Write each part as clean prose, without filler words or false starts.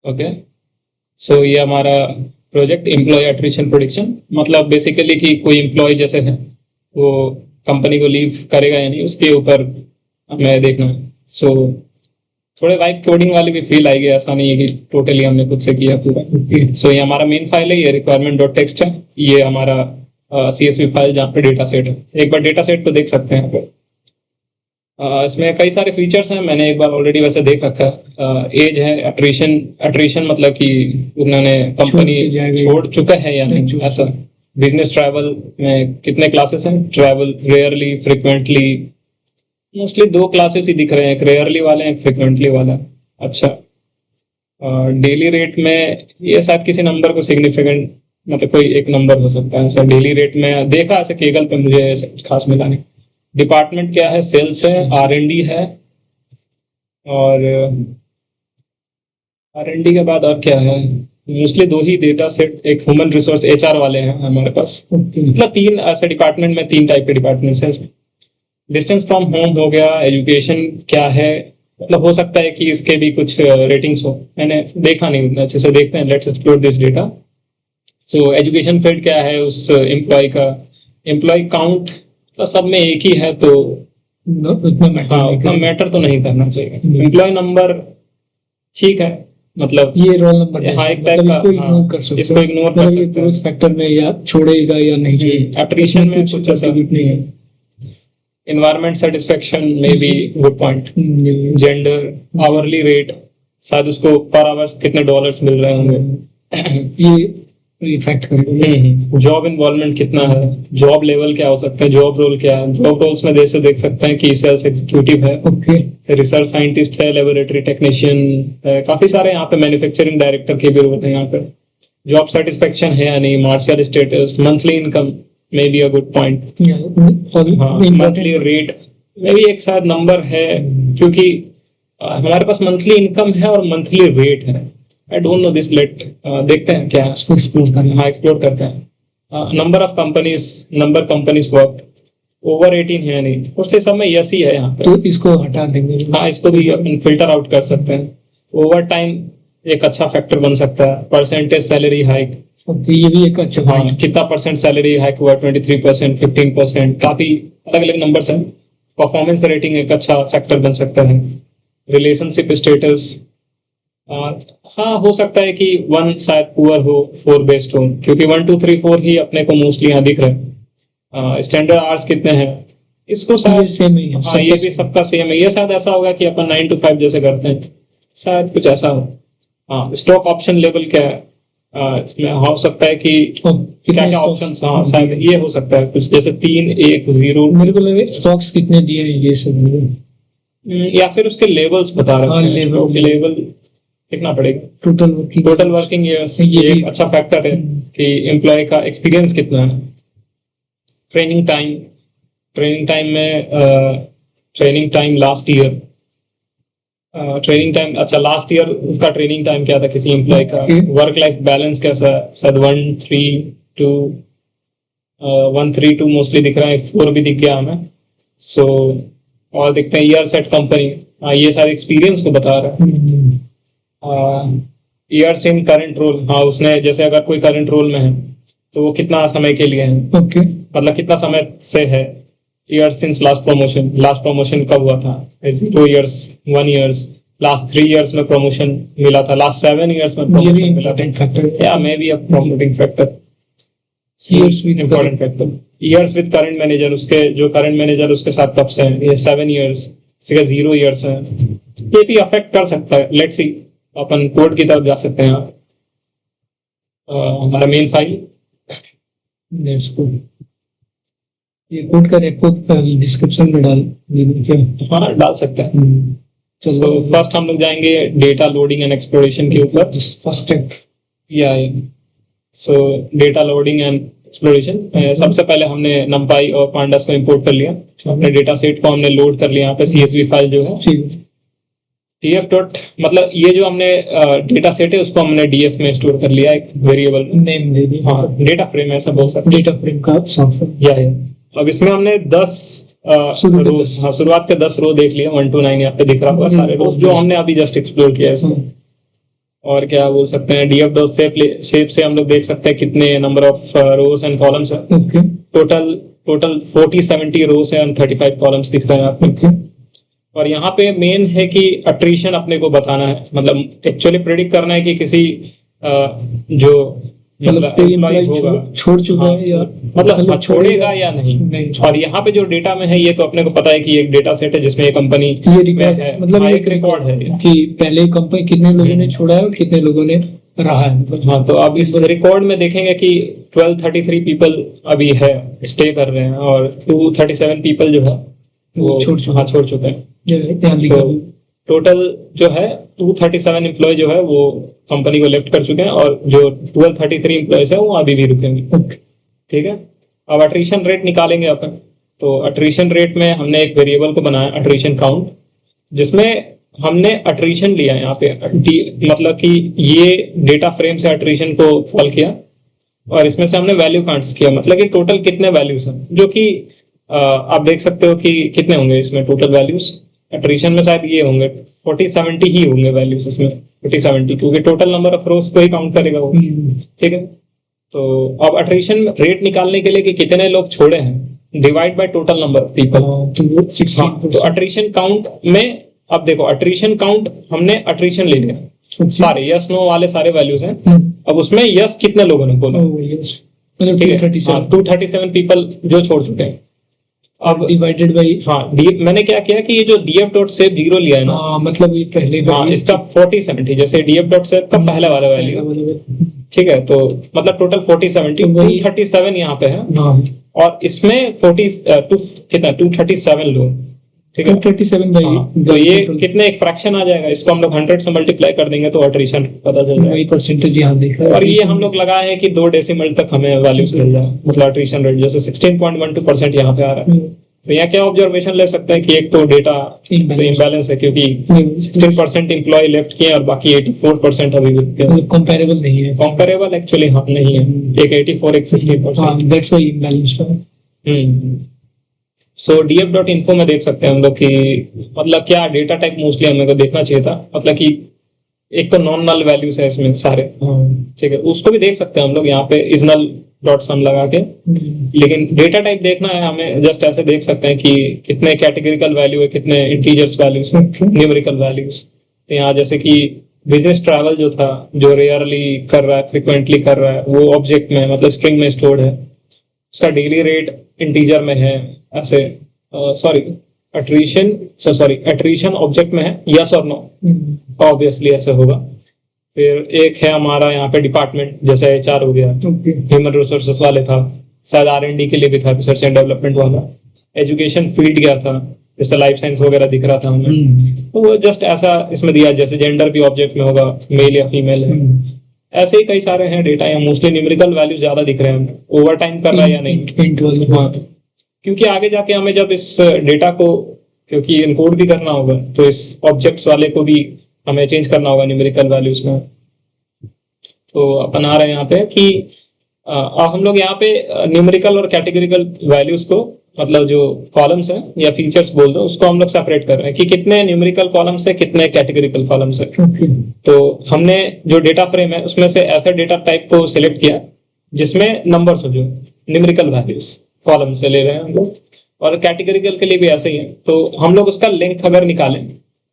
Okay, सो ये हमारा project employ attrition prediction, मतलब बेसिकली कि कोई एम्प्लॉय जैसे है वो कंपनी को लीव करेगा या नहीं, उसके ऊपर हमें देखना है। सो थोड़े वाइब कोडिंग वाली भी फील आएगी, ऐसा नहीं है कि टोटली हमने खुद से किया पूरा। सो ये हमारा मेन फाइल है, ये रिक्वायरमेंट डॉट टेक्स्ट है, ये हमारा CSV फाइल जहाँ पे डेटा सेट है। एक बार डेटा सेट को देख सकते हैं यहाँ पे। इसमें कई सारे फीचर्स हैं, मैंने एक बार ऑलरेडी वैसे देख रखा है। एज है, अट्रिशन मतलब कि उन्होंने कंपनी छोड़ चुका है या नहीं, ऐसा। बिजनेस ट्रैवल में कितने क्लासेस हैं, travel rarely, frequently, mostly 2 classes ही दिख रहे हैं, एक रेयरली वाले हैं, एक फ्रिक्वेंटली वाला। अच्छा, डेली रेट में ये शायद किसी नंबर को सिग्निफिकेंट, मतलब कोई एक नंबर हो सकता है ऐसा। डेली रेट में देखा ऐसे केगल पे, मुझे ऐसे कुछ खास मिला नहीं। डिपार्टमेंट क्या है, सेल्स है, R&D है, और R&D के बाद और क्या है, मोस्टली 2 ही डेटा सेट, एक ह्यूमन रिसोर्स HR वाले हैं हमारे पास। मतलब 3 ऐसे डिपार्टमेंट में 3 टाइप के डिपार्टमेंट्स हैं इसमें। डिस्टेंस फ्रॉम होम हो गया, एजुकेशन क्या है, मतलब हो सकता है कि इसके भी कुछ रेटिंग्स हो, मैंने देखा नहीं उतना अच्छे से, देखते हैं, let's explore this data. So education field क्या है उस एम्प्लॉय का, एम्प्लॉय काउंट तो सब में एक ही है, तो उतना मैटर तो नहीं करना चाहिए। एम्प्लॉय नंबर ठीक है, मतलब ये रोल नंबर, हाँ, एक टाइप का, इसको इग्नोर कर सकते हैं, फैक्टर में या छोड़ेगा या नहीं छोड़ेगा, अट्रिशन में कुछ ऐसा नहीं है। एनवायरमेंट सेटिस्फेक्शन में भी good point, gender, hourly rate, शायद उसको पर आवर्स कितने डॉलर्स मिल रहे होंगे, ये इफेक्ट करेगा। जॉब इन्वॉल्वमेंट कितना है, जॉब लेवल क्या हो सकता है, जॉब रोल क्या है। जॉब रोल्स में जैसे देख सकते हैं कि सेल्स एग्जीक्यूटिव है, रिसर्च साइंटिस्ट है, लेबोरेटरी टेक्नीशियन है, काफी सारे यहाँ पे मैन्युफैक्चरिंग डायरेक्टर के भी रोल है यहाँ पे। जॉब सेटिस्फेक्शन है या नहीं, मार्शियल स्टेटस, मंथली इनकम में be a good point, monthly rate में भी एक साथ नंबर है, क्योंकि हमारे पास मंथली इनकम है और मंथली रेट है। I don't know this, let देखते हैं क्या हाँ एक्सप्लोर करते हैं। Number of companies work, over 18 है नहीं, उसके सब में यस ही है यहाँ पे, तो इसको हटा देंगे। हाँ, इसको भी अपन फिल्टर आउट कर सकते हैं। ओवर टाइम एक अच्छा फैक्टर बन सकता है। परसेंटेज सैलरी हाइक, ये भी एक अच्छा, हाँ, कितना परसेंट सैलरी हाइक हुआ, 23%, 15%, काफी अलग अलग नंबर्स हैं। परफॉर्मेंस रेटिंग एक अच्छा फैक्टर बन सकता है। रिलेशनशिप स्टेटस, हाँ, हो सकता है कि 1 शायद पुअर हो, 4 बेस्ट हो, क्योंकि 1 2 3 4 ही अपने को मोस्टली यहाँ दिख रहे हैं। स्टैंडर्ड आवर्स कितने हैं, इसको शायद सेम ही है, हाँ, ये भी सबका सेम है। ये शायद ऐसा होगा कि अपन 9 to 5 जैसे करते हैं, शायद कुछ ऐसा हो। हाँ, स्टॉक ऑप्शन लेवल क्या है, इसमें हो सकता है कि क्या क्या ऑप्शन, हाँ, शायद ये हो सकता है कुछ, जैसे 3 1 0, मेरे को लगे स्टॉक्स कितने दिए हैं ये सब, या फिर उसके लेवल्स बता रहे हैं, स्टॉक के लेवल देखना पड़ेगा। टोटल वर्किंग ईयर्स, ये एक अच्छा फैक्टर है कि एम्प्लॉय का एक्सपीरियंस कितना है। ट्रेनिंग टाइम में training time last year, training time, अच्छा, लास्ट ईयर उसका ट्रेनिंग टाइम क्या था किसी एम्प्लॉय का। वर्क लाइफ बैलेंस कैसा है, शायद 132 मोस्टली दिख रहा है, 4 भी दिख गया हमें। सो और देखते हैं ईयर सेट कंपनी, ये सारे एक्सपीरियंस को बता रहा है। ईयर्स इन करंट रोल, हाँ, उसने जैसे अगर कोई करंट रोल में है तो वो कितना समय के लिए है, मतलब कितना समय से है। ईयर्स सिंस लास्ट प्रमोशन कब हुआ था, 0 years, 1 years, लास्ट 3 years में प्रमोशन मिला था, लास्ट 7 years में प्रमोशन मिला था, या may be a promoting factor. Important factor, years with current manager, उसके जो करंट मैनेजर उसके साथ कब से है, ये 7 years, 0 years है, ये भी अफेक्ट कर सकता है। लेट्स सी, अपन कोड की तरफ जा सकते हैं। हमारा मेन फाइल, ये कोड का रेपो डिस्क्रिप्शन में डाल, हाँ, डाल सकते हैं। तो फर्स्ट हम लोग जाएंगे डेटा लोडिंग एंड एक्सप्लोरेशन के ऊपर, फर्स्ट स्टेप, या सो डेटा लोडिंग एंड एक्सप्लोरेशन। सबसे पहले हमने numpy और pandas को इंपोर्ट कर लिया, अपने डेटा सेट को हमने लोड कर लिया। यहाँ पे CSV फाइल जो है df डॉट, मतलब ये जो हमने डेटा सेट है उसको हमने df में स्टोर कर लिया, एक वेरिएबल नेम दे दिया, हाँ, डेटा फ्रेम ऐसा बोल सकते, डेटा फ्रेम का सॉफ्टवेयर, या अब इसमें हमने 10 रोज, हाँ, शुरुआत के 10 रो देख लिया, 1 to 9 यहाँ पे दिख रहा होगा सारे रोज जो हमने अभी जस्ट एक्सप्लोर किया है इसमें। और क्या बोल सकते हैं, df डॉट शेप से हम लोग देख सकते हैं कितने number of rose and columns है। ओके टोटल 40-70 रोज है एंड 35 कॉलम्स दिख रहे हैं आपको। ओके और यहाँ पे मेन है कि अट्रीशन अपने को बताना है, मतलब एक्चुअली प्रेडिक्ट करना है कि किसी जो मतलब कोई एम्प्लॉय एम्प्लॉय होगा, छोड़ चुका हाँ, है या मतलब हाँ, छोड़ेगा या नहीं। नहीं और यहाँ पे जो डेटा में है ये तो अपने को पता है कि एक डेटा सेट है जिसमें ये कंपनी ये रिकॉर्ड है, मतलब हाँ, ये एक रिकॉर्ड है। कि पहले कंपनी कितने लोगों ने छोड़ा है और कितने लोगों ने रहा है मतलब। हाँ, तो अब इस रिकॉर्ड में देखेंगे कि 1233 पीपल अभी है, स्टे कर रहे हैं, और 237 पीपल जो है वो छोड़ चुके हैं। यहाँ लिखा तो टोटल जो है 237 एम्प्लॉय जो है वो कंपनी को लेफ्ट कर चुके हैं, और जो 1233 एम्प्लॉयज है वो अभी भी रुकेंगे। ओके ठीक है, अब अट्रीशन रेट निकालेंगे अपन। तो अट्रीशन रेट में हमने एक वेरिएबल को बनाया, अट्रीशन काउंट, जिसमें हमने अट्रीशन लिया यहाँ पे, मतलब कि ये डेटा फ्रेम से अट्रीशन को कॉल किया, और इसमें से हमने वैल्यू काउंट्स किया, मतलब कि टोटल कितने वैल्यूज हैं, जो कि आप देख सकते हो कि कितने होंगे इसमें टोटल वैल्यूज। अट्रीशन में शायद ये होंगे 40-70 ही होंगे वैल्यूज इसमें, 40-70, क्योंकि टोटल नंबर ऑफ रोज को ही काउंट करेगा वो। ठीक है, तो अब अट्रीशन रेट निकालने के लिए कि कितने लोग छोड़े हैं, divide by total number of people. तो अट्रीशन काउंट में अब देखो, अट्रीशन काउंट हमने अट्रीशन ले लिया, सारे यस नो वाले सारे वैल्यूज हैं। अब उसमें यस कितने लोगों ने बोला, ठीक है, 237 पीपल जो छोड़ चुके हैं। अब डिवाइडेड बाई, हाँ, मैंने क्या किया कि ये जो df डॉट सेव 0 लिया है ना, मतलब ये पहले हाँ, इसका 40-70, जैसे df डॉट सेव का पहला वाला वैल्यू, ठीक है, तो मतलब टोटल 40-70, 237 यहाँ पे है, और इसमें 237 लोग, ठीक है, 237 बाई, हाँ, तो ये कितने एक फ्रैक्शन आ जाएगा, इसको हम लोग 100 से मल्टीप्लाई कर देंगे तो अट्रीशन पता चल जाएगा। परसेंटेज यहाँ देखा है। और ये हम लोग लगाए हैं कि 2 डेसिमल तक हमें वैल्यूज मिल जाए, मतलब अट्रीशन रेट जैसे 16.12% यहाँ पे आ रहा है। तो यहाँ क्या ऑब्जर्वेशन ले सकते हैं कि एक तो डेटा इम्बैलेंस है, क्योंकि 16% एम्प्लॉय लेफ्ट किए और बाकी 84% अभी कंपेरेबल नहीं है। कंपेरेबल एक्चुअली हाँ नहीं है, एक 84 एक 16%। That's why imbalanced. So df.info में देख सकते हैं हम लोग कि मतलब क्या डेटा टाइप मोस्टली हमें को देखना चाहिए था, मतलब कि एक तो नॉन नल वैल्यूज है इसमें सारे, ठीक है, उसको भी देख सकते हैं हम लोग यहाँ पे इज नल डॉट सम लगा के। लेकिन डेटा टाइप देखना है हमें, जस्ट ऐसे देख सकते हैं कि कितने कैटेगरिकल वैल्यू है, कितने इंटीजर्स वैल्यूज है, न्यूमेरिकल वैल्यूज। तो यहाँ जैसे कि बिजनेस ट्रैवल जो था, जो रेयरली कर रहा है, फ्रिक्वेंटली कर रहा है, वो ऑब्जेक्ट में मतलब स्ट्रिंग में स्टोर्ड है, उसका डेली रेट इंटीजर में है, ऐसे अट्रीशन ऑब्जेक्ट में है, यस और नो, ऑब्वियसली ऐसे होगा। फिर एक है हमारा यहाँ पे डिपार्टमेंट, जैसे एचआर हो गया, ह्यूमन रिसोर्सेस वाले था, शायद R&D के लिए भी था, रिसर्च एंड डेवलपमेंट वाला। एजुकेशन फील्ड गया था, जैसे लाइफ साइंस वगैरह दिख रहा था हमें, तो वो जस्ट ऐसा इसमें दिया, जैसे जेंडर भी ऑब्जेक्ट में होगा, मेल या फीमेल है। ऐसे ही कई सारे हैं डेटा, या मोस्टली न्यूमेरिकल वैल्यू ज्यादा दिख रहे हैं, ओवर टाइम कर रहा है या नहीं। हाँ, क्योंकि आगे जाके हमें जब इस डेटा को, क्योंकि इनकोड भी करना होगा, तो इस ऑब्जेक्ट्स वाले को भी हमें चेंज करना होगा न्यूमेरिकल वैल्यूज में। तो अपन आ रहे हैं यहाँ पे कि हम लोग यहाँ पे न्यूमेरिकल और कैटेगरिकल वैल्यूज को, मतलब जो कॉलम्स हैं या फीचर्स बोल दो, उसको हम लोग सेपरेट कर रहे हैं कि कितने न्यूमेरिकल कॉलम्स है, कितने कैटेगरिकल कॉलम्स है। तो हमने जो डेटा फ्रेम है उसमें से ऐसे डेटा टाइप को सिलेक्ट किया जिसमें नंबर्स हो, जो न्यूमेरिकल वैल्यूज कॉलम से ले रहे हैं हम लोग, और कैटेगरिकल के लिए भी ऐसे ही है। तो हम लोग उसका लेंथ अगर निकालें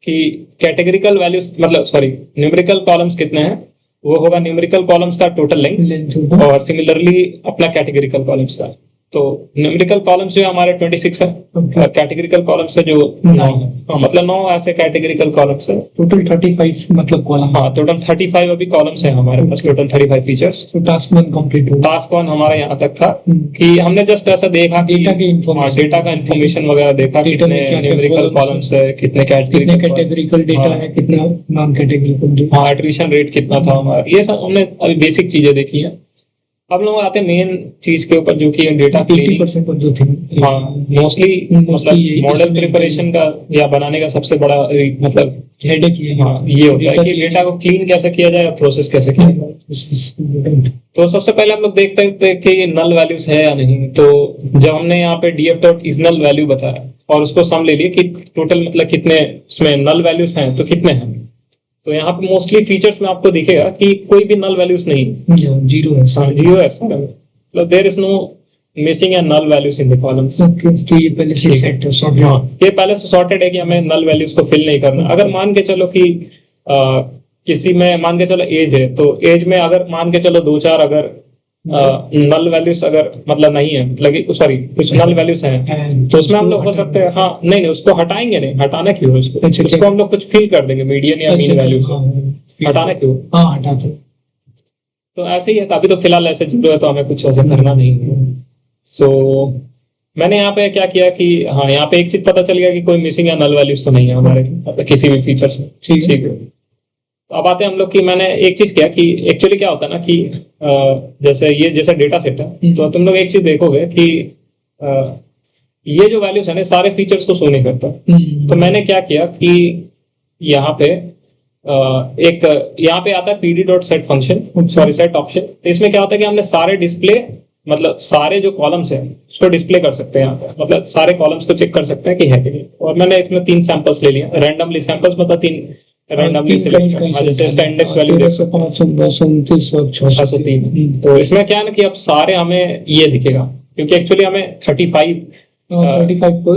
कि कैटेगरिकल वैल्यूज, मतलब न्यूमेरिकल कॉलम्स कितने हैं, वो होगा न्यूमेरिकल कॉलम्स का टोटल लेंथ, और सिमिलरली अपना कैटेगरिकल कॉलम्स का। तो न्यूमेरिकल कॉलम्स जो हमारे 26 है, और कैटेगरिकल कॉलम्स है जो 9 है, मतलब 9 ऐसे कैटेगरिकल कॉलम्स है। टोटल 35 मतलब कॉलम्स। हाँ, टोटल 35 अभी कॉलम्स है हमारे पास, टोटल 35 फीचर्स। तो टास्क 1 कंप्लीट हो। टास्क 1 हमारा यहाँ तक था कि हमने जस्ट ऐसा देखा डेटा का इन्फॉर्मेशन वगैरह देखा, कितने न्यूमेरिकल कॉलम्स है, कितने कैटेगरिकल डेटा है, कितना नॉन कैटेगरिकल, हाँ, अट्रीशन रेट कितना था हमारा, ये सब हमने अभी बेसिक चीजें देखी है। अब लोग आते हैं मेन चीज के ऊपर, जो कि डेटा 80% जो थी, हाँ, मोस्टली मतलब मॉडल प्रिपरेशन का या बनाने का सबसे बड़ा मतलब हेडेक ये, हाँ, ये होता है कि डेटा को क्लीन कैसे किया जाए, प्रोसेस कैसे किया जाए। तो सबसे पहले हम लोग देखते हैं कि ये नल वैल्यूज है या नहीं। तो जब हमने यहाँ पे df.isNull वैल्यू बताया और उसको सम ले लिए कि टोटल मतलब कितने उसमें नल वैल्यूज हैं, तो कितने हैं, तो यहाँ पे मोस्टली फीचर्स में आपको दिखेगा कि कोई भी नल वैल्यूज नहीं है, जीरो है हाँ जीरो है सारे में, मतलब there is no missing and null values in the columns. Okay, तो ये पहले से सेट है, सॉर्टेड। हाँ ये पहले से सॉर्टेड है कि हमें नल वैल्यूज को फिल नहीं करना। अगर मान के चलो कि किसी में मान के चलो एज है, तो एज में अगर मान के चलो 2-4 अगर नल वैल्यूज अगर मतलब नहीं है, मतलब सॉरी कुछ नल वैल्यूज हैं, तो उसमें हम लोग हो सकते हैं, हाँ नहीं नहीं उसको हटाएंगे नहीं, हटाना क्यों है उसको, अच्छा, उसको हम लोग कुछ फिल कर देंगे मीडियन या मीन वैल्यू से, हटाना क्यों। हाँ हटा दो। तो ऐसे ही है, अभी तो फिलहाल ऐसे जीरो है तो हमें कुछ ऐसे करना नहीं है। सो मैंने यहाँ पे क्या किया कि हाँ यहाँ पे एक चीज पता चल गया कि कोई मिसिंग या नल वैल्यूज तो नहीं है हमारे मतलब किसी भी फीचर्स में, ठीक है। तो अब आते हैं हम लोग कि मैंने एक चीज किया कि एक्चुअली क्या होता है ना कि जैसे ये जैसे डेटा सेट है, तो तुम लोग एक चीज देखोगे कि ये जो वैल्यूज है ना सारे फीचर्स को शो नहीं करता। तो मैंने क्या किया कि यहाँ पे एक यहाँ पे आता है pd.set function, sorry set option. तो इसमें क्या होता है कि हमने सारे डिस्प्ले मतलब सारे जो कॉलम्स है उसको डिस्प्ले कर सकते हैं यहाँ पे, मतलब सारे कॉलम्स को चेक कर सकते हैं कि है कि नहीं। और मैंने इसमें 3 सैंपल्स ले लिया रैंडमली, सैंपल्स मतलब 3 रैंडमली सिलेक्ट, जैसे इसका इंडेक्स वैल्यू देख सकते हैं 603। तो इसमें क्या है ना कि अब सारे हमें ये दिखेगा क्योंकि एक्चुअली हमें 35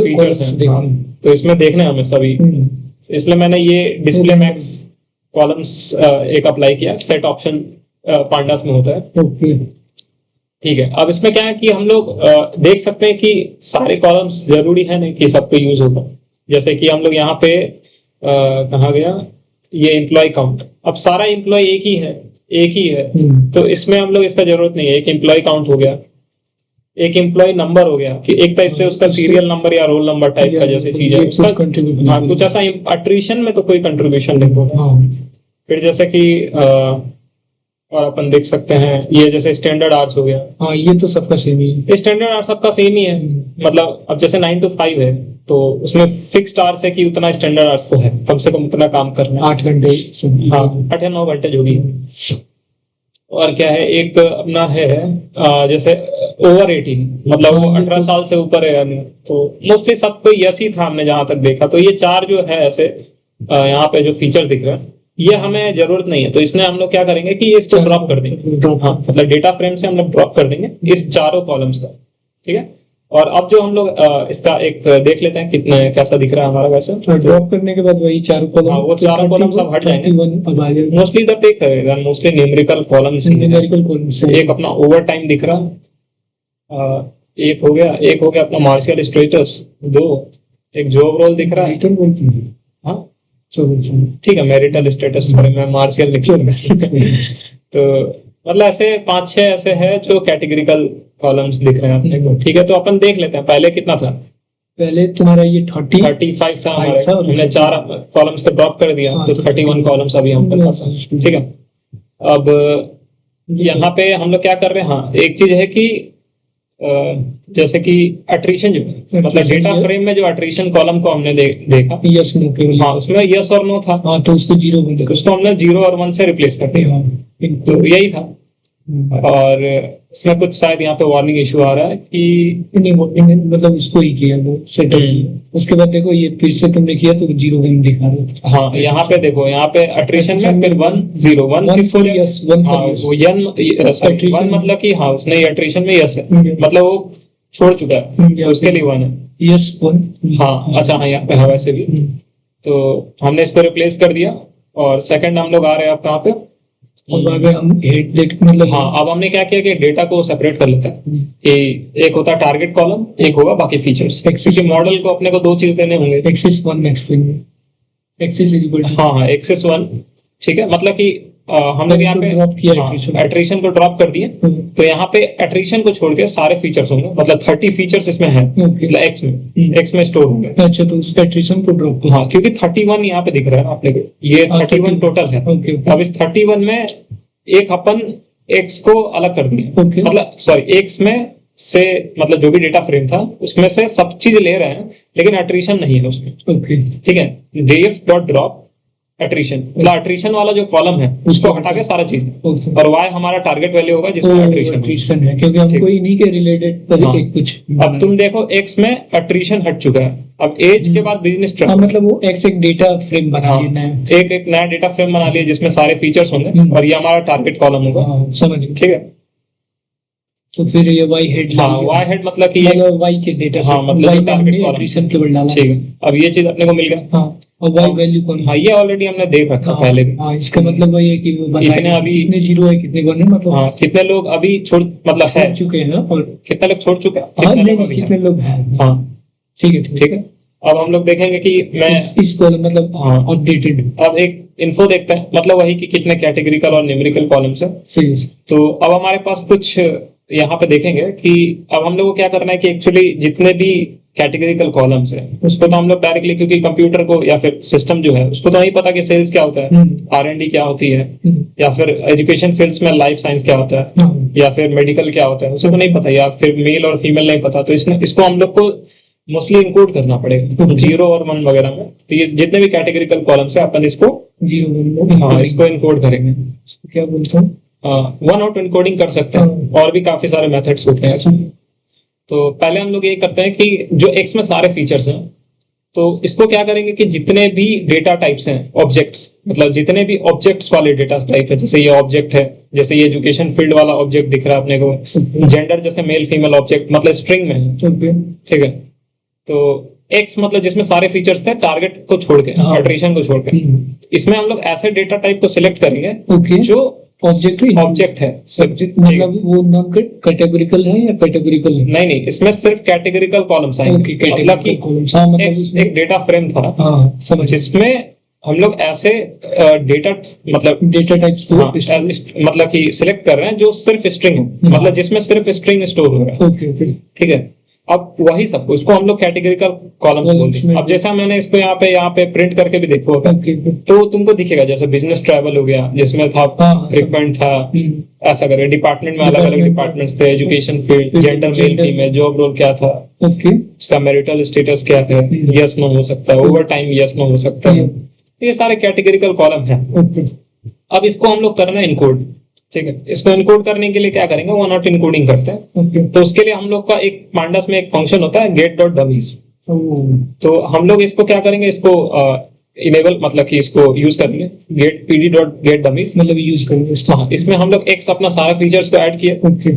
फीचर्स हैं, तो इसमें देखने हमें सभी, इसलिए मैंने ये डिस्प्ले मैक्स कॉलम्स एक अप्लाई किया, सेट ऑप्शन पांडास में होता है, ठीक है। अब इसमें क्या है कि हम लोग देख सकते हैं कि सारे कॉलम्स जरूरी है नहीं कि सबको यूज होगा। जैसे कि हम लोग यहाँ पे कहाँ गया ये एम्प्लॉय काउंट, अब सारा एम्प्लॉय एक ही है, तो इसमें हम लोग इसका जरूरत नहीं है। एक एम्प्लॉय काउंट हो गया, एक एम्प्लॉय नंबर हो गया कि एक टाइप से उसका सीरियल नंबर या रोल नंबर टाइप का जैसे चीज है उसका, हाँ कुछ ऐसा अट्रीशन में तो कोई कंट्रीब्यूशन नहीं होता। फिर जैसे कि और अपन देख सकते हैं ये जैसे स्टैंडर्ड आवर्स हो गया, हाँ ये तो सबका सेम ही है, स्टैंडर्ड आवर्स सबका सेम ही है। मतलब अब जैसे 9 to 5 है तो उसमें फिक्स्ड आवर्स है कि उतना स्टैंडर्ड आवर्स तो है, कम से कम उतना काम करना है, 8 घंटे, हाँ 8 या 9 घंटे जो भी है। और क्या है एक अपना है जैसे ओवर 18 मतलब वो 18 साल से ऊपर है, यानी तो मोस्टली सबको यस ही था हमने जहां तक देखा। तो ये 4 जो है ऐसे यहाँ पे जो फीचर दिख रहे हैं ये हमें जरूरत नहीं है, तो इसमें हम लोग क्या करेंगे कि इसको ड्रॉप कर देंगे, हाँ मतलब डेटा फ्रेम से हम लोग ड्रॉप कर देंगे इस चारों कॉलम्स का, ठीक है। और अब जो हम लोग इसका एक देख लेते हैं कितने कैसा दिख रहा है हमारा वैसे, ड्रॉप करने के बाद वही चारों कॉलम, हाँ वो चारों कॉलम सब हट जाएंगे मोस्टली। इधर देख रहे मोस्टली न्यूमेरिकल कॉलम्स, एक अपना ओवर टाइम दिख रहा, एक हो गया अपना मार्शियल स्टेटस, 2 एक जॉब रोल दिख रहा है, हाँ ठीक है मैरिटल स्टेटस, मैं मार्शियल लिख तो मतलब ऐसे 5-6 ऐसे है जो कैटेगरिकल कॉलम्स दिख रहे हैं अपने को, ठीक है। तो अपन देख लेते हैं पहले कितना था, पहले तुम्हारा ये 35 था हमारे, हमने 4 कॉलम्स को ड्रॉप कर दिया, तो 31 कॉलम्स अभी हम पास है, ठीक है। अब यहाँ पे हम लोग क्या कर रहे हैं, हाँ एक चीज है कि जैसे कि अट्रीशन जो मतलब डेटा फ्रेम में जो अट्रीशन कॉलम को हमने देखा यस नो के, हाँ उसमें यस और नो था, हाँ तो उसको 0 बन गया, उसको हमने 0 और 1 से रिप्लेस कर दिया, तो यही था। और इसमें कुछ शायद यहाँ पे वार्निंग इशू आ रहा है कि नहीं मतलब इसको ही किया वो सेट, उसके बाद देखो ये फिर से तुमने किया तो 0 1 दिखा रहा है, हाँ यहाँ पे देखो यहाँ पे अट्रीशन में फिर 1 0 1 किसको यस 1 हाँ वो अट्रीशन मतलब कि हाँ उसने अट्रीशन में यस है मतलब वो छोड़ चुका है उसके लिए 1 है, यस 1 हाँ अच्छा हाँ यहाँ पे है वैसे भी, तो हमने इसको रिप्लेस कर दिया। और सेकंड हम लोग आ रहे हैं अब कहाँ पे, और आगे हम हेड देख मतलब, हाँ अब हमने क्या किया कि डेटा को सेपरेट कर लेते हैं कि एक होता है टारगेट कॉलम, एक होगा बाकी फीचर्स, क्योंकि मॉडल को अपने को 2 चीज देने होंगे, axis 1 next axis is equal, हाँ एक्सिस 1, ठीक है। मतलब कि हम लोग यहाँ पे ड्रॉप किया एट्रीशन को ड्रॉप कर दिए, तो यहाँ पे एट्रीशन को छोड़ के सारे फीचर्स होंगे, मतलब 30 फीचर्स इसमें है, मतलब एक्स में स्टोर होंगे। अच्छा तो उस एट्रीशन को ड्रॉप, हाँ क्योंकि 31 यहाँ पे दिख रहा है ना अपने को, ये 31 टोटल है, अब इस 31 में एक अपन एक्स को अलग कर दिए, मतलब सॉरी एक्स में से मतलब जो भी डेटा फ्रेम था उसमें से सब चीज ले रहे हैं लेकिन एट्रीशन नहीं है उसमें, ठीक है। df.drop एट्रिशन, मतलब एट्रिशन वाला जो कॉलम है उसको हटा के सारा चीज, ओके और y हमारा टारगेट वैल्यू होगा जिसमें एट्रिशन हो। एट्रिशन है क्योंकि हमको इन्हीं के रिलेटेड हाँ। एक कुछ अब तुम देखो x में एट्रिशन हट चुका है, अब एज के बाद बिजनेस हाँ ट्रैवल, मतलब वो एक डेटा फ्रेम बना हाँ, लेना है। एक नया डेटा फ्रेम बना लिया जिसमें सारे फीचर्स होंगे हम्म। और ये हमारा टारगेट कॉलम होगा। हाँ समझ गए। ठीक है, तो फिर ये वाई हेड हाँ, वाई हेड मतलब कि ये, मतलब वाई के डेटा हाँ, मतलब वाई जो में टारगेट हमने कॉलम, एट्रिशन केवल डाला। ठीक है, अब ये चीज अपने को मिल गया। हाँ और वाई वैल्यू कौन हाँ, ये ऑलरेडी हमने देख रखा हाँ, पहले भी। हाँ इसका मतलब वही है कि वो बताएगा इतने कि अभी- कितने जीरो है कितने वन है, मतलब हाँ, कितने लोग अभी छोड़, मतलब है, छोड़ चुके हैं और कितने लोग छोड़ चुके हैं, हाँ कितने नहीं लोग नहीं अभी कितने हैं। लोग हैं। हाँ, ठीक है ठीक है, अब हम लोग देखेंगे कि मैं, इस कॉलम मतलब हाँ, अपडेटेड अब एक इन्फो देखते हैं, मतलब वही कि कितने कैटेगरिकल और न्यूमेरिकल कॉलम्स है। सही। तो अब हमारे पास कुछ यहाँ पे देखेंगे कि अब हम लोग को क्या करना है कि एक्चुअली जितने भी कैटेगरिकल कॉलम्स है उसको तो हम लोग डायरेक्टली, क्योंकि कंप्यूटर को या फिर सिस्टम जो है उसको तो नहीं पता कि सेल्स क्या होता है, R&D क्या होती है, या फिर एजुकेशन फील्ड्स में लाइफ साइंस क्या होता है, या फिर मेडिकल क्या होता है, उसे तो नहीं पता, या फिर मेल और फीमेल नहीं पता। तो इसको हम लोग को मोस्टली इंक्लूड करना पड़ेगा जीरो और वन वगैरह में। तो ये जितने भी कैटेगरिकल कॉलम्स है अपन इसको जीरो हाँ इसको इनकोड करेंगे। क्या बोलते हैं वन आउट इनकोडिंग कर सकते हैं, और भी काफी सारे मेथड्स होते हैं इसमें। तो पहले हम लोग ये करते हैं कि जो एक्स में सारे फीचर्स हैं, तो इसको क्या करेंगे कि जितने भी डेटा टाइप्स हैं, ऑब्जेक्ट्स, मतलब जितने भी ऑब्जेक्ट्स वाले डेटा टाइप है, जैसे ये ऑब्जेक्ट है, जैसे ये एजुकेशन फील्ड वाला ऑब्जेक्ट दिख रहा है अपने को, जेंडर जैसे मेल फीमेल ऑब्जेक्ट मतलब स्ट्रिंग में है, ठीक है। तो एक्स मतलब जिसमें सारे फीचर्स थे टारगेट को छोड़ के, एट्रिशन को छोड़ के, इसमें हम लोग ऐसे डेटा टाइप को सिलेक्ट करेंगे जो ऑब्जेक्ट है। सब्जेक्ट मतलब वो नॉन कैटेगोरिकल है या कैटेगोरिकल है? नहीं नहीं, इसमें सिर्फ कैटेगरिकल कॉलम्स आएंगे, मतलब कि एक डेटा फ्रेम था समझ जिसमें हम लोग ऐसे डेटा मतलब डेटा टाइप्स मतलब कि सिलेक्ट कर रहे हैं जो सिर्फ स्ट्रिंग है, मतलब जिसमें सिर्फ स्ट्रिंग स्टोर हो रहा है। ठीक है, अब वही सब इसको हम लोग कैटेगरिकल कॉलम्स बोलते हैं। अब जैसा मैंने इसको यहाँ पे प्रिंट करके भी देखो होगा, तो तुमको दिखेगा जैसे बिजनेस ट्रैवल हो गया जिसमें था फ्रीक्वेंट था, ऐसा करके डिपार्टमेंट में अलग अलग डिपार्टमेंट्स थे, education field, gender male female, job role क्या था, उसका मैरिटल स्टेटस क्या है, यस नो हो सकता है, ओवर टाइम यस नो हो सकता है, ये सारे कैटेगरिकल कॉलम है। अब इसको हम लोग करना है इनकोड। ठीक है, इसको इनकोड करने के लिए क्या करेंगे, वन नॉट इनकोडिंग करते हैं। तो उसके लिए हम लोग का एक पांडास में एक फंक्शन होता है गेट डॉट डमीज। तो हम लोग इसको क्या करेंगे, इसको इनेबल मतलब कि इसको यूज करेंगे, get PD dot get dummies मतलब यूज करेंगे। हाँ, इसमें हम लोग एक्स अपना सारा फीचर्स को ऐड किए।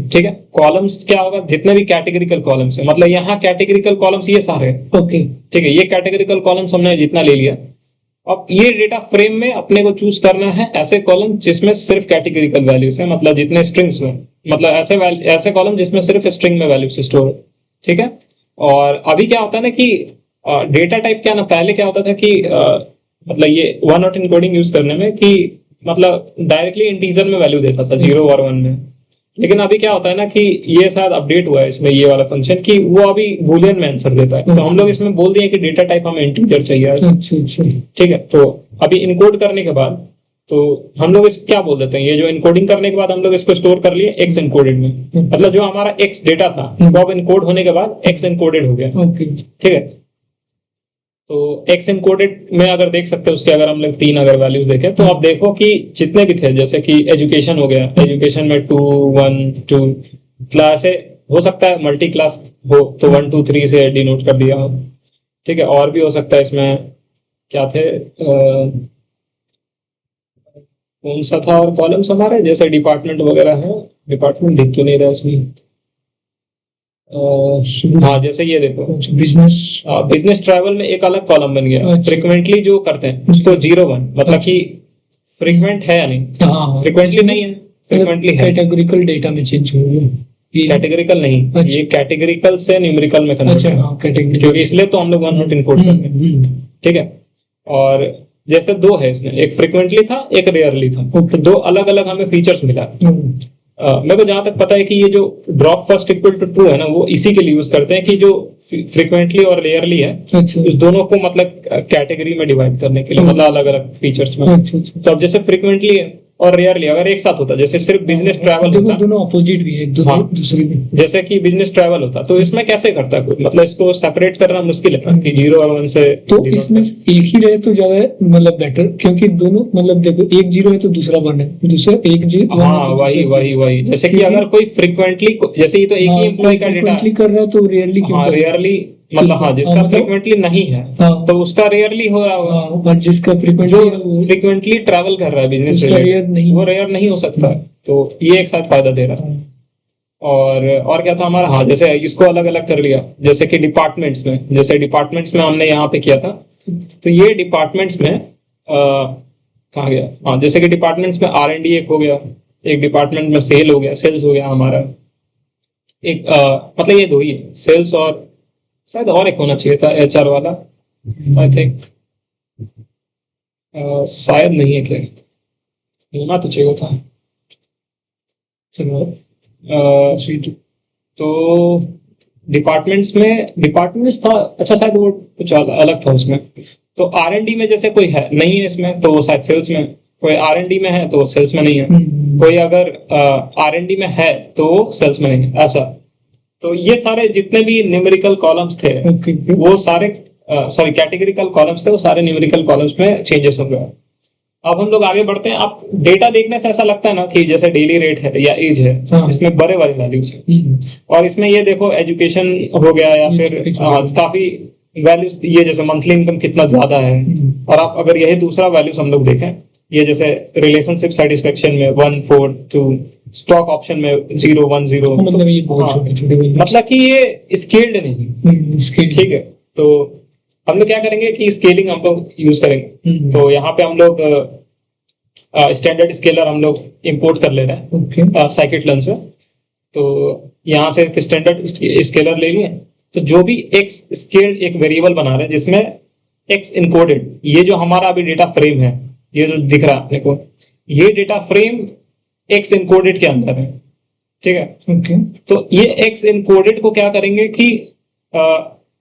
ठीक है, कॉलम्स क्या होगा, जितने भी कैटेगरिकल कॉलम्स है, मतलब यहाँ कैटेगरिकल कॉलम्स ये सारे हैं। ठीक है, ये कैटेगरिकल कॉलम्स हमने जितना ले लिया। अब ये डेटा फ्रेम में अपने को चूज करना है ऐसे कॉलम जिसमें सिर्फ कैटेगरिकल वैल्यूज है, मतलब जितने स्ट्रिंग्स में, मतलब ऐसे कॉलम जिसमें सिर्फ स्ट्रिंग में वैल्यूज स्टोर। ठीक है, और अभी क्या होता है ना कि डेटा टाइप क्या ना, पहले क्या होता था कि मतलब ये वन नॉट इनकोडिंग यूज करने में कि मतलब डायरेक्टली इंटीजर में वैल्यू देता था 0 और 1 में। लेकिन अभी क्या होता है ना कि ये शायद अपडेट हुआ है इसमें ये वाला फंक्शन कि वो अभी बूलियन में आंसर देता है। तो हम लोग इसमें बोल दिए कि डेटा टाइप हमें इंटीजर चाहिए। ठीक है, तो अभी इनकोड करने के बाद तो हम लोग इसको क्या बोल देते हैं, ये जो इनकोडिंग करने के बाद हम लोग इसको स्टोर कर लिए एक्स इनकोडेड में, मतलब जो हमारा एक्स डेटा था वो अब इनकोड होने के बाद एक्स इनकोडेड हो गया। ठीक है, तो एक्स इनकोडेड में अगर देख सकते हैं उसके अगर हम लोग 3 अगर वैल्यूज देखें तो आप देखो कि जितने भी थे, जैसे कि एजुकेशन हो गया, एजुकेशन में 2 1 2 क्लास हो सकता है, मल्टी क्लास हो तो 1 2 3 से डिनोट कर दिया हो। ठीक है, और भी हो सकता है, इसमें क्या थे कौन सा था और कॉलम्स हमारे, जैसे डिपार्टमेंट वगैरह है, डिपार्टमेंट दिख क्यों नहीं रहा इसमें। हाँ, जैसे ये देखो बिजनेस ट्रैवल में एक अलग कॉलम बन गया। फ्रीक्वेंटली जो करते हैं उसको 0 1 मतलब कि फ्रीक्वेंट है या नहीं, फ्रीक्वेंटली नहीं है, फ्रीक्वेंटली है, कैटेगरिकल डेटा में चेंज हो गया, कैटेगरिकल नहीं, ये कैटेगरिकल से न्यूमेरिकल में कन्वर्ट है, क्योंकि इसलिए तो हम लोग वन नॉट इनकोड कर रहे हैं। ठीक है, और जैसे 2 है इसमें, एक फ्रीक्वेंटली था एक रेयरली था, तो 2 अलग अलग हमें फीचर्स मिला। मेरे को जहां तक पता है कि ये जो drop first equal to true है ना, वो इसी के लिए यूज करते हैं कि जो फ्रीक्वेंटली और रेयरली है उस दोनों को मतलब कैटेगरी में डिवाइड करने के लिए, मतलब अलग अलग फीचर्स में। तो अब जैसे फ्रीक्वेंटली है और रेयरली अगर एक साथ होता, जैसे सिर्फ बिजनेस ट्रैवल देखो होता, दोनों अपोजिट भी है एक हाँ। दूसरे के। जैसे कि बिजनेस ट्रैवल होता, तो इसमें कैसे करता कोई, मतलब इसको सेपरेट करना मुश्किल है ना कि 0 और 1 से तो denote इसमें कर- एक ही रहे तो ज्यादा मतलब बेटर, क्योंकि दोनों मतलब देखो एक जीरो है तो दूसरा वन है, दूसरा एक जीरो हाँ वही जैसे कि क्योंकि- अगर कोई फ्रिक्वेंटली, जैसे ये तो एक ही एम्प्लॉय का डेटा फ्रिक्वेंटली कर रहा है तो रेयरली क्यों हाँ कर रहा है? रेयरली, मतलब हाँ जिसका मतलब- फ्रिक्वेंटली नहीं है हाँ। तो उसका रेयरली हो रहा होगा। हाँ, और जिसका जो फ्रिक्वेंटली फ्रिक्वेंटली ट्रैवल कर रहा है बिजनेस उसका रेयर नहीं। वो रेयर नहीं हो सकता, तो ये एक साथ फायदा दे रहा है। और क्या था हमारा, हाँ जैसे इसको अलग अलग कर लिया, जैसे कि डिपार्टमेंट्स में, जैसे डिपार्टमेंट्स में हमने यहाँ पे किया था, तो ये डिपार्टमेंट्स में कहाँ गया, हाँ जैसे कि डिपार्टमेंट्स में R&D एक हो गया, एक डिपार्टमेंट में सेल हो गया, सेल्स हो गया हमारा, एक मतलब ये दो ही है, सेल्स और शायद और एक होना चाहिए था HR वाला, आई थिंक शायद नहीं है, क्या होना तो चाहिए था। चलो तो डिपार्टमेंट्स था, अच्छा शायद वो कुछ अलग था उसमें। तो R&D में जैसे कोई है नहीं है इसमें तो वो शायद सेल्स में, कोई R&D में है तो सेल्स में नहीं है, कोई अगर R&D में है तो सेल्स में नहीं है, ऐसा। तो ये सारे जितने भी न्यूमेरिकल कॉलम्स थे वो सारे सॉरी कैटेगरिकल कॉलम्स थे, वो सारे न्यूमेरिकल कॉलम्स में चेंजेस हो गए। अब हम लोग आगे बढ़ते हैं। आप डेटा देखने से ऐसा लगता है ना कि जैसे डेली रेट है या एज है, हाँ। इसमें बड़े वाले वैल्यूज है, और इसमें ये देखो एजुकेशन हो गया या फिर काफी वैल्यूज, ये जैसे मंथली इनकम कितना ज्यादा है। और आप अगर यही दूसरा वैल्यूज हम लोग देखें, ये जैसे रिलेशनशिप सेटिस्फेक्शन में 1 4 2, स्टॉक ऑप्शन में 0 1 0, मतलब ये बहुत हाँ। छोटे मतलब कि ये स्केल्ड नहीं, ठीक है। तो हम लोग क्या करेंगे कि स्केलिंग हम लोग यूज करेंगे। तो यहाँ पे हम लोग स्टैंडर्ड स्केलर हम लोग इंपोर्ट कर ले रहे हैं scikit-learn से। तो यहाँ से स्टैंडर्ड स्केलर ले लिए, तो जो भी एक्स स्केल्ड एक वेरिएबल बना रहे हैं जिसमें एक्स इनकोडेड, ये जो हमारा अभी डेटा फ्रेम है, ये जो दिख रहा है अपने को, ये डेटा फ्रेम एक्स इनकोडेड के अंदर है, ठीक है। तो ये एक्स इनकोडेड को क्या करेंगे कि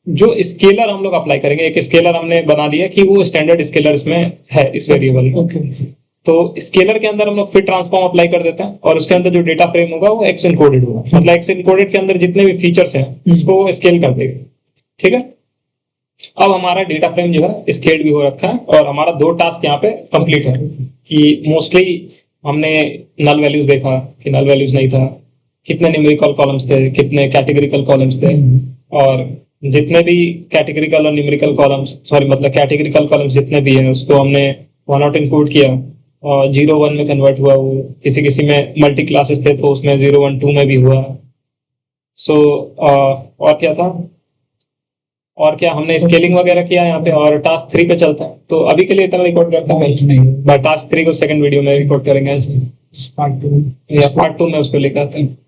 जो स्केलर हम लोग अप्लाई करेंगे, एक स्केलर हमने बना लिया कि वो स्टैंडर्ड स्केलर इसमें है इस वेरिएबल में। तो स्केलर के अंदर हम लोग फिट ट्रांसफॉर्म अप्लाई कर देते हैं, और उसके अंदर जो डेटा फ्रेम होगा वो एक्स इनकोडेड होगा, मतलब एक्स इनकोडेड के अंदर जितने भी फीचर्स हैं उसको स्केल कर देगा, ठीक है। अब हमारा डेटा फ्रेम जो है स्केल्ड भी हो रखा है, और हमारा 2 टास्क यहाँ पे कंप्लीट है कि मोस्टली हमने नल वैल्यूज देखा कि नल वैल्यूज नहीं था, कितने न्यूमेरिकल कॉलम्स थे, कितने कैटेगरिकल कॉलम्स थे, और जितने भी कैटेगरिकल और न्यूमेरिकल कॉलम्स, सॉरी मतलब कैटेगरिकल कॉलम्स जितने भी हैं उसको हमने 1 आउट इनपुट किया, और 0 1 में कन्वर्ट हुआ, वो किसी में मल्टी क्लासेस थे तो उसमें 0 1 2 में भी हुआ। सो और क्या था, और क्या हमने स्केलिंग वगैरह किया यहाँ पे, और टास्क 3 पे चलता है। तो अभी के लिए इतना रिकॉर्ड करता है, टास्क 3 को सेकंड वीडियो में रिकॉर्ड करेंगे ऐसे, पार्ट 2 में उसको लेकर आते हैं।